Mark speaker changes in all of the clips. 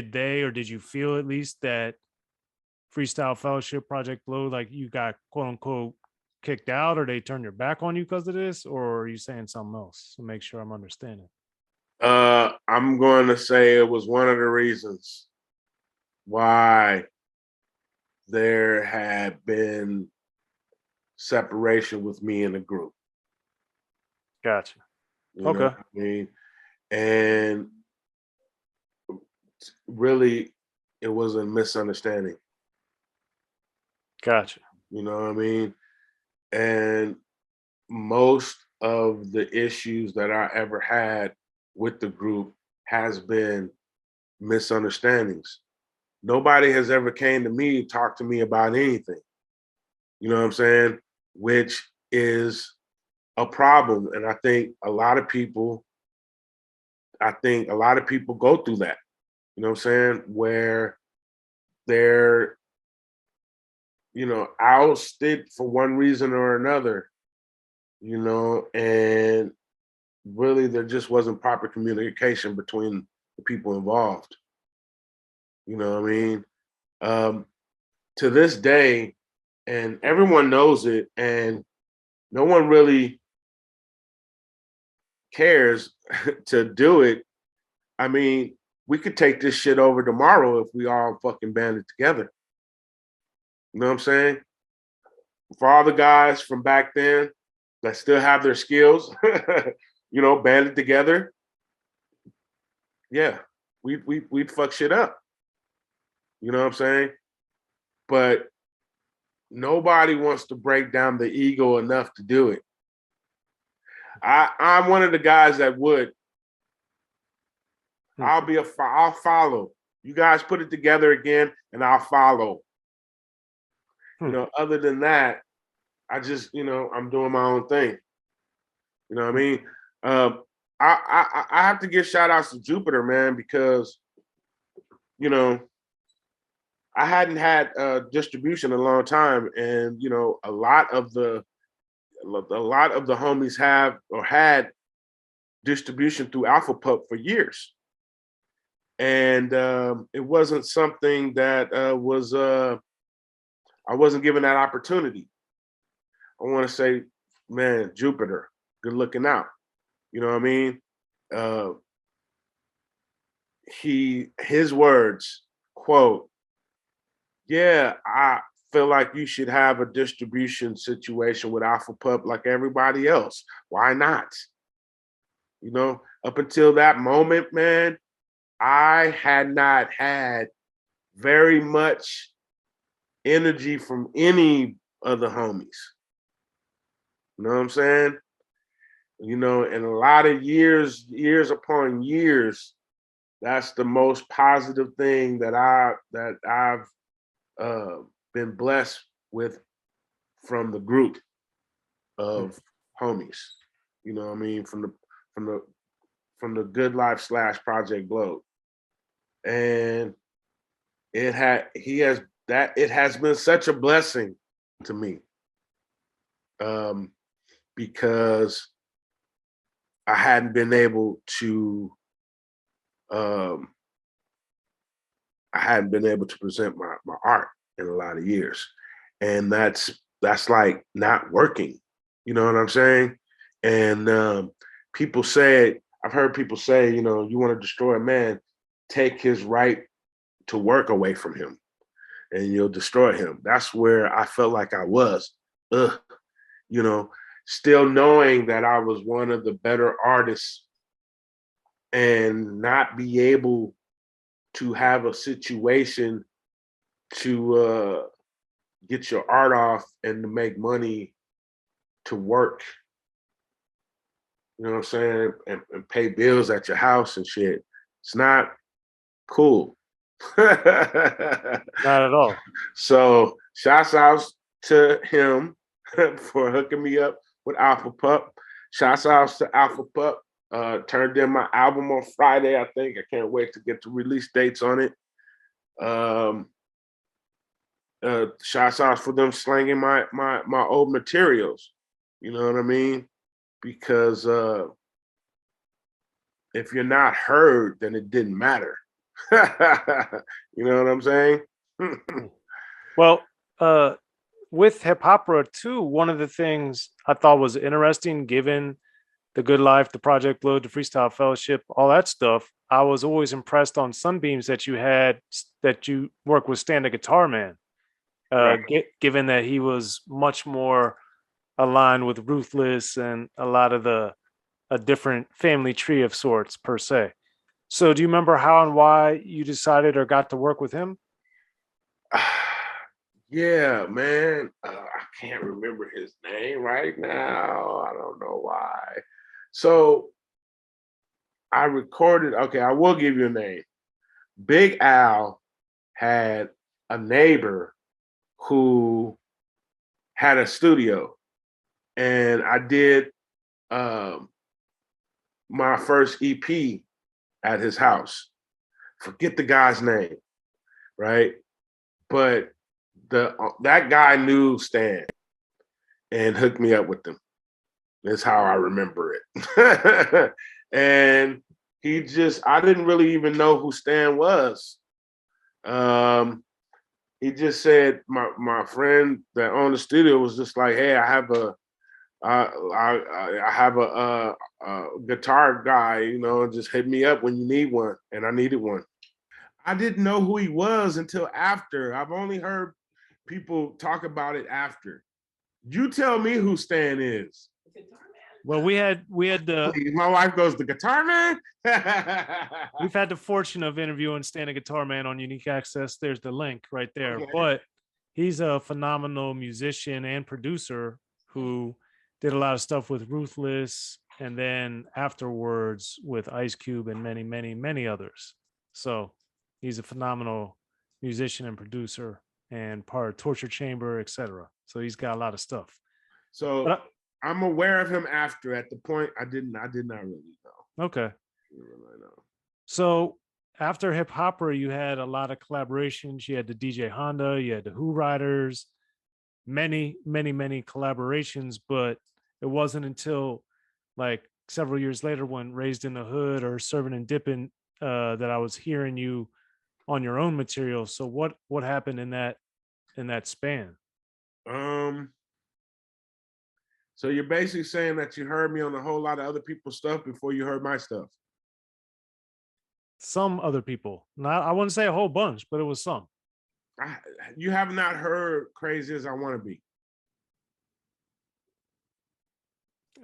Speaker 1: did they, or did you feel at least that Freestyle Fellowship Project Blue, like you got quote unquote kicked out, or they turned your back on you because of this, or are you saying something else to make sure I'm understanding?
Speaker 2: I'm going to say it was one of the reasons why there had been separation with me in the group.
Speaker 1: Gotcha.
Speaker 2: You know what I mean? And really, it was a misunderstanding.
Speaker 1: Gotcha.
Speaker 2: You know what I mean? And most of the issues that I ever had with the group has been misunderstandings. Nobody has ever came to me, talked to me about anything. You know what I'm saying? Which is a problem. And I think a lot of people go through that. You know what I'm saying? Where they're, ousted for one reason or another, and really there just wasn't proper communication between the people involved. You know what I mean? To this day, and everyone knows it, and no one really cares to do it. I mean, we could take this shit over tomorrow if we all fucking banded together. You know what I'm saying? For all the guys from back then that still have their skills, banded together, yeah, we'd fuck shit up. You know what I'm saying? But nobody wants to break down the ego enough to do it. I'm one of the guys that would. I'll follow. You guys put it together again, and I'll follow. Other than that, I just, I'm doing my own thing. You know what I mean? I have to give shout outs to Jupiter, man, because, I hadn't had distribution in a long time, and a lot of the homies have or had distribution through Alpha Pup for years, and it wasn't something that was I wasn't given that opportunity. I want to say, man, Jupiter, good looking out. You know what I mean? His words, quote, yeah, I feel like you should have a distribution situation with Alpha Pup like everybody else. Why not? Up until that moment, man, I had not had very much energy from any of the homies. You know what I'm saying? And a lot of years upon years, that's the most positive thing that I've been blessed with from the group of homies. You know what I mean? From the Good Life / Project Globe. And it has been such a blessing to me. Because I hadn't been able to present my art in a lot of years. And that's like not working. You know what I'm saying? And I've heard people say, you want to destroy a man, take his right to work away from him and you'll destroy him. That's where I felt like I was. Still knowing that I was one of the better artists and not be able to have a situation to get your art off and to make money to work, you know what I'm saying, and pay bills at your house and shit. It's not cool.
Speaker 1: Not at all.
Speaker 2: So shouts out to him for hooking me up with Alpha Pup. Shouts out to Alpha Pup. Turned in my album on Friday, I think. I can't wait to get the release dates on it. Shouts out for them slanging my old materials. You know what I mean? Because if you're not heard, then it didn't matter. You know what I'm saying?
Speaker 1: Well, with Hip-Hopera too, one of the things I thought was interesting, given the Good Life, the Project Blue, the Freestyle Fellowship, all that stuff, I was always impressed on Sunbeams that you had, that you work with Stan the Guitar Man.
Speaker 2: Right.
Speaker 1: Given that he was much more aligned with Ruthless and a lot of a different family tree of sorts per se. So do you remember how and why you decided or got to work with him?
Speaker 2: Yeah, man. I can't remember his name right now. I don't know why. So I recorded, okay, I will give you a name. Big Al had a neighbor who had a studio, and I did um, my first EP at his house. Forget the guy's name, right? But that guy knew Stan and hooked me up with them. That's how I remember it. And I didn't really even know who Stan was. He just said my friend that owned the studio was just like, hey, I have a guitar guy, just hit me up when you need one, and I needed one. I didn't know who he was until after. I've only heard people talk about it after. You tell me who Stan is.
Speaker 1: Well, we had the
Speaker 2: My wife goes, the guitar man.
Speaker 1: we've had the fortune of interviewing Stan the Guitar Man on Unique Access. There's the link right there.
Speaker 2: Okay.
Speaker 1: But he's a phenomenal musician and producer who did a lot of stuff with Ruthless and then afterwards with Ice Cube and many, many, many others. So he's a phenomenal musician and producer and part of Torture Chamber, etc. So he's got a lot of stuff.
Speaker 2: So
Speaker 1: But
Speaker 2: I'm aware of him after. At the point, I did not really know.
Speaker 1: okay.
Speaker 2: Really know.
Speaker 1: So after Hip-Hopera, you had a lot of collaborations. You had the DJ Honda, you had the Who Riders, many, many, many collaborations. But it wasn't until like several years later when Raised in the Hood or Serving and Dipping that I was hearing you on your own material. So what happened in that span?
Speaker 2: Um, so you're basically saying that you heard me on a whole lot of other people's stuff before you heard my stuff.
Speaker 1: Some other people, not I wouldn't say a whole bunch, but it was some.
Speaker 2: You have not heard Crazy as I Want to Be.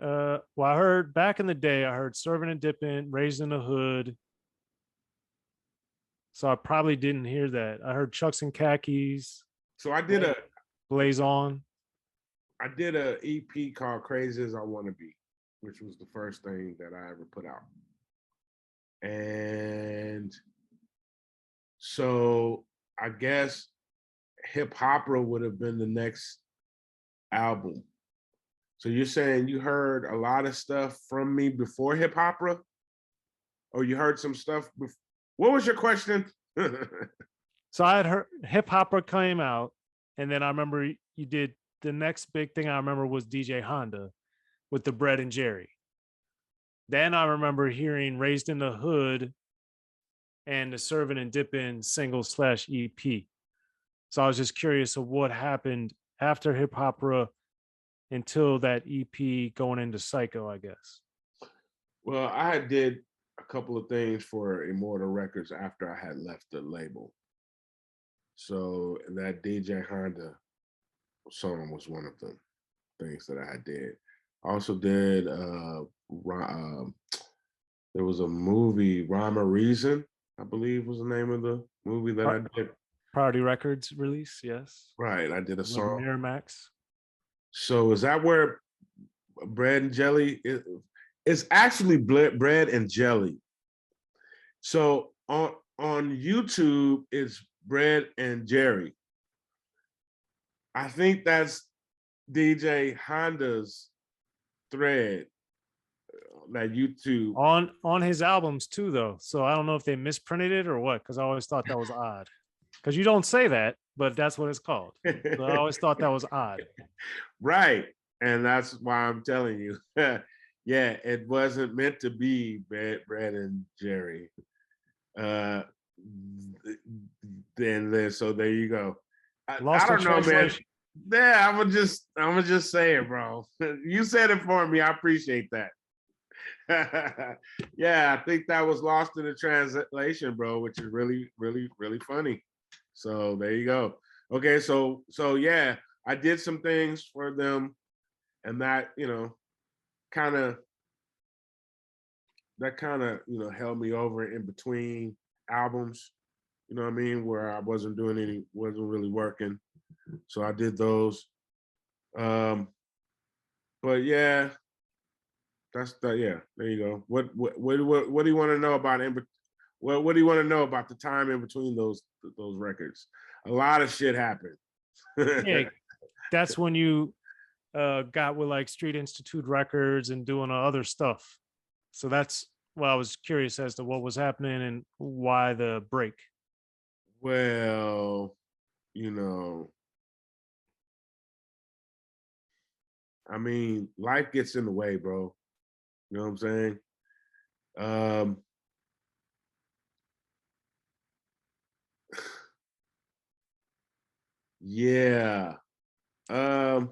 Speaker 1: Well, I heard back in the day, I heard Serving and Dipping, Raised in the Hood. So I probably didn't hear that. I heard Chucks and Khakis,
Speaker 2: So I did
Speaker 1: Blaze On.
Speaker 2: a EP called Crazy as I Want to Be, which was the first thing that I ever put out. And so I guess Hip-Hopera would have been the next album. So you're saying you heard a lot of stuff from me before Hip-Hopera? Or you heard some stuff before? What was your question?
Speaker 1: So I had heard Hip-Hopera came out, and then I remember you did the next big thing I remember was DJ Honda with the Bread and Jerry. Then I remember hearing Raised in the Hood and the Serving and Dipping single/EP. So I was just curious of what happened after Hip-Hopera until that EP going into Psycho, I guess.
Speaker 2: Well, I did a couple of things for Immortal Records after I had left the label. So that DJ Honda song was one of the things that I did. I also did there was a movie, Rhyme or Reason, I believe was the name of the movie that I did.
Speaker 1: Priority Records release, yes.
Speaker 2: Right, I did a song.
Speaker 1: Miramax.
Speaker 2: So is that where Bread and Jelly is? It's actually Bread and Jelly. So on YouTube, it's Bread and Jerry. I think that's DJ Honda's thread, that YouTube.
Speaker 1: On his albums too, though. So I don't know if they misprinted it or what, because I always thought that was odd. Because you don't say that, but that's what it's called. So I always thought that was odd.
Speaker 2: Right. And that's why I'm telling you. Yeah, it wasn't meant to be Bread and Jerry. then so there you go. I
Speaker 1: Lost in
Speaker 2: don't know, man.
Speaker 1: translation.
Speaker 2: Yeah, I'm gonna just say it, bro. You said it for me. I appreciate that. Yeah, I think that was lost in the translation, bro, which is really, really, really funny. So there you go. Okay, so yeah, I did some things for them, and that kind of held me over in between albums. You know what I mean? Where I wasn't really working. So I did those. Um, but yeah, that's that. Yeah, there you go. What do you want to know about what do you want to know about the time in between those records? A lot of shit happened.
Speaker 1: Yeah, that's when you got with like Street Institute Records and doing other stuff. So that's why I was curious as to what was happening and why the break.
Speaker 2: Well, you know, I mean, life gets in the way, bro. You know what I'm saying? Um, yeah. Um,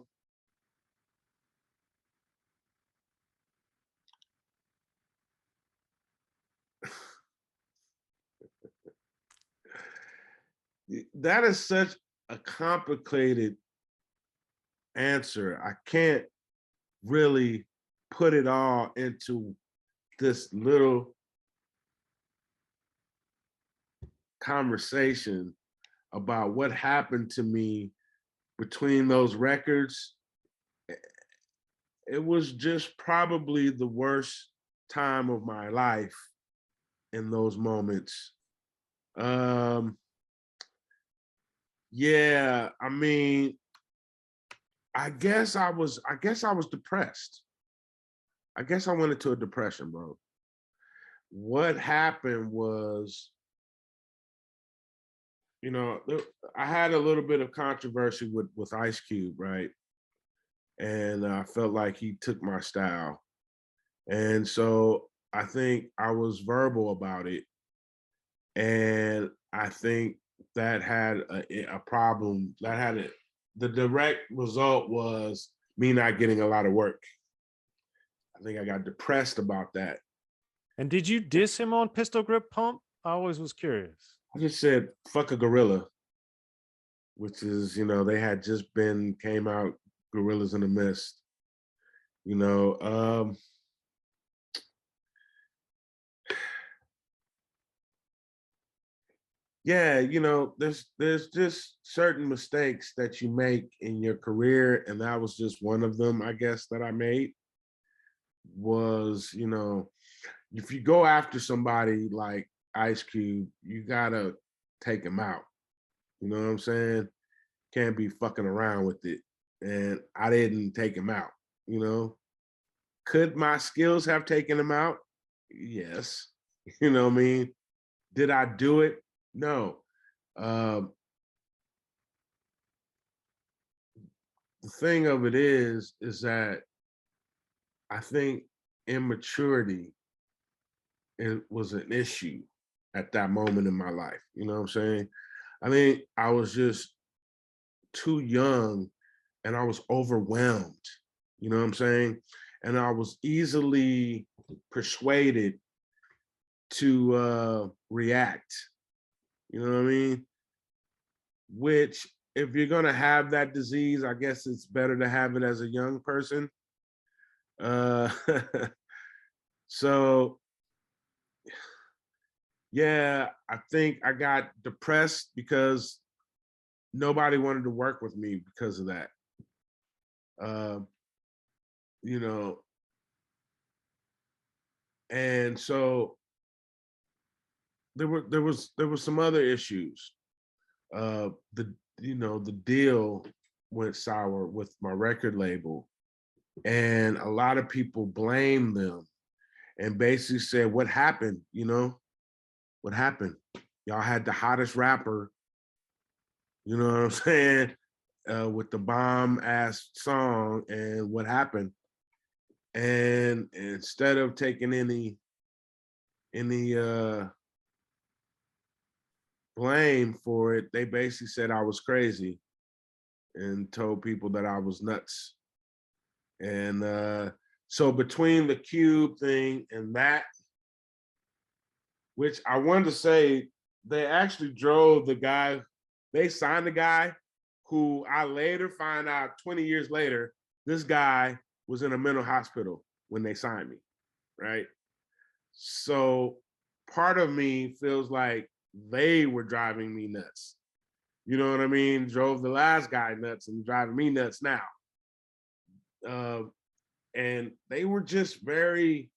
Speaker 2: that is such a complicated answer. I can't really put it all into this little conversation about what happened to me between those records. It was just probably the worst time of my life in those moments. Um, yeah, I mean, I guess I was depressed. I guess I went into a depression, bro. What happened was, I had a little bit of controversy with Ice Cube, right? And I felt like he took my style. And so I think I was verbal about it. And I think that had a problem. The direct result was me not getting a lot of work. I think I got depressed about that.
Speaker 1: And did you diss him on Pistol Grip Pump? I always was curious.
Speaker 2: I just said, fuck a gorilla, which is, they had just came out Gorillas in the Mist. You know, yeah, there's just certain mistakes that you make in your career, and that was just one of them, I guess, that I made. Was, if you go after somebody like Ice Cube, you gotta take him out. You know what I'm saying? Can't be fucking around with it. And I didn't take him out, you know. Could my skills have taken him out? Yes. You know what I mean? Did I do it? No. Um, the thing of it is that I think immaturity it was an issue at that moment in my life. You know what I'm saying? I think I was just too young and I was overwhelmed. You know what I'm saying? And I was easily persuaded to react. You know what I mean? Which, if you're gonna have that disease, I guess it's better to have it as a young person. Uh, so yeah, I think I got depressed because nobody wanted to work with me because of that. Uh, you know, and so there was some other issues. The deal went sour with my record label, and a lot of people blamed them and basically said, "What happened? What happened? Y'all had the hottest rapper. You know what I'm saying? With the bomb ass song, and what happened?" And instead of taking any blamed for it, they basically said I was crazy and told people that I was nuts. And so between the Cube thing and that, which I wanted to say, they actually drove the guy, they signed the guy who I later find out 20 years later, this guy was in a mental hospital when they signed me, right? So part of me feels like they were driving me nuts. You know what I mean? Drove the last guy nuts and driving me nuts now. And they were just very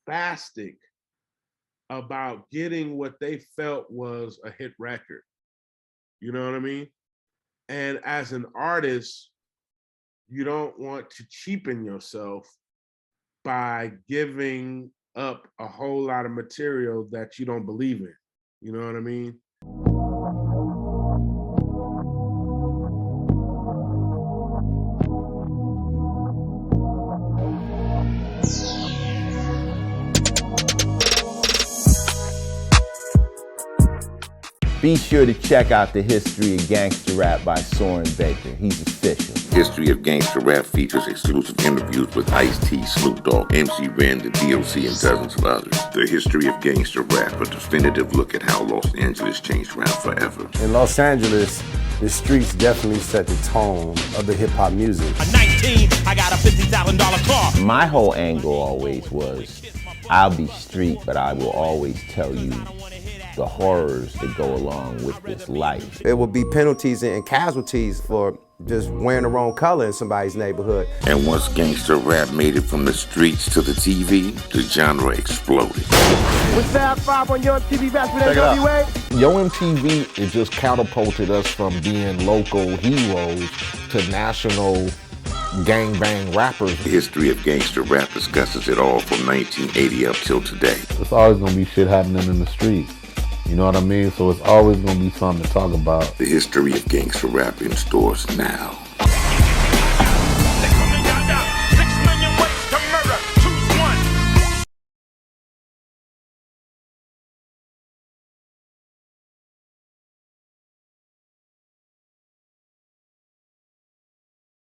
Speaker 2: spastic about getting what they felt was a hit record. You know what I mean? And as an artist, you don't want to cheapen yourself by giving up a whole lot of material that you don't believe in. You know what I mean?
Speaker 3: Be sure to check out the History of Gangster Rap by Soren Baker. He's official.
Speaker 4: History of Gangster Rap features exclusive interviews with Ice-T, Snoop Dogg, MC Ren, the D.O.C, and dozens of others. The History of Gangster Rap, a definitive look at how Los Angeles changed rap forever.
Speaker 5: In Los Angeles, the streets definitely set the tone of the hip-hop music.
Speaker 6: At 19, I got a $50,000 car.
Speaker 3: My whole angle always was, I'll be street, but I will always tell you the horrors that go along with this life.
Speaker 5: It would be penalties and casualties for just wearing the wrong color in somebody's neighborhood.
Speaker 4: And once gangster rap made it from the streets to the TV, the genre exploded.
Speaker 7: With Fab 5 on your MTV Raps with NWA.
Speaker 8: Yo MTV, it just catapulted us from being local heroes to national gangbang rappers.
Speaker 4: The History of Gangster Rap discusses it all from 1980 up till today.
Speaker 8: It's always gonna be shit happening in the streets. You know what I mean? So it's always gonna be something to talk about.
Speaker 4: The History of Gangster Rap in stores now.